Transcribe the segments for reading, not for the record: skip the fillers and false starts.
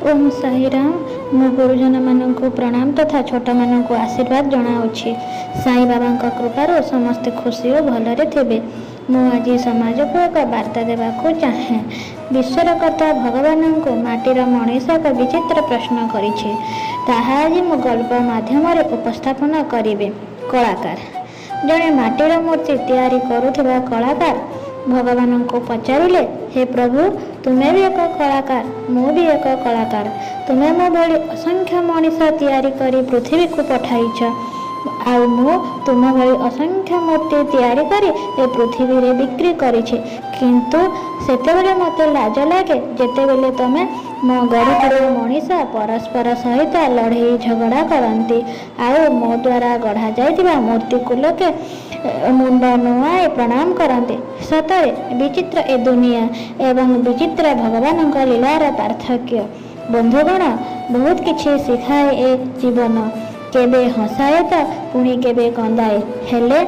ओम साईराम। मो गुरुजन मानक प्रणाम तथा छोट मानक आशीर्वाद जनाऊँगी। साई बाबा कृपार समस्ते खुशी और भलरे थे। मु आज समाज को एक वार्ता देवाक चाहे। विश्वकर्ता भगवान को माटीर मनीष एक विचित्र प्रश्न करिछि। ताहा आज मो गल्प माध्यम उपस्थापन करिवे। कलाकार जड़े माटीर मूर्ति तैयारी करुथिबा कलाकार भगवान को पचारिले, हे प्रभु तुम्हें भी एक कलाकार, मु भी एक कलाकार। तुम्हें मो भली असंख्य मनीष तैयारी करी पृथ्वी को पठाइछ, आउ मु तुम भली असंख्य मूर्ति तैयारी करी ए पृथ्वी रे बिक्री करिछि। किंतु सेतेबेले मते लाज लागे जेतेबेले तमे मो गढ़ी मनीष परस्पर सहित लड़े झगड़ा करती, आउ मो द्वारा गढ़ा जाइतिबा मूर्ति को लोके मुंड नुआई प्रणाम करते। सतरे विचित्र ए दुनिया एवं विचित्र भगवान लीलार पार्थक्य। बंधुगण बहुत किछि शिखाए ए जीवन। केबे हसाए तो पुणी केबे कंदाए, हेले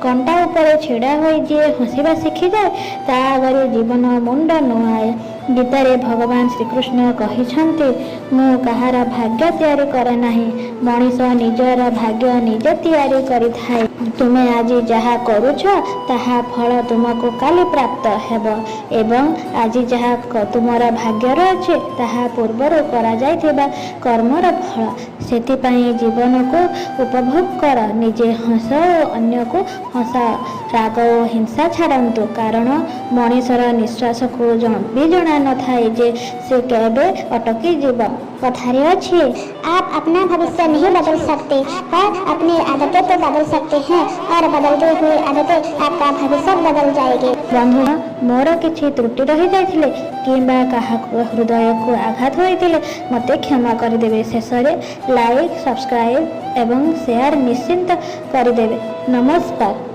कंटा उपरे छिड़ा होई जे हसिबा शिखी जाए ता आगरे जीवन मुंड नुआए। गीतारे भगवान श्रीकृष्ण कहिछन्ति, मु कहार भाग्य तैयारी करे नाही, मनीष निजर भाग्य निजे तैयारी करिथाए। तुमे आज जहा करुछ ताहा फल तुमको काली प्राप्त हेब, एवं आज जहा तुमर भाग्यर अछि ताहा पूर्वर करा जाइथिबा कर्मर फल। सेतिपाई जीवन को उपभोग कर, निजे हस और अन्य को हसा। राग और हिंसा छाड़तु, कारण मनीषर निश्वास को भी जना न थाए जे से केबे अटकी जीव। कथारे अछि, आप अपना भविष्य नहीं बदल सकते पर अपनी आदतें तो बदल सकते हैं, और बदलते हुए आदतें आपका भविष्य बदल जाएगी। बंधु मोर किछि त्रुटि रही जाइथिले किंबा काहा हृदय को आघात होइतिले मते क्षमा करदेवे। शेषरे लाइक, सब्सक्राइब एवं शेयर निश्चिंत करदेवे। नमस्कार।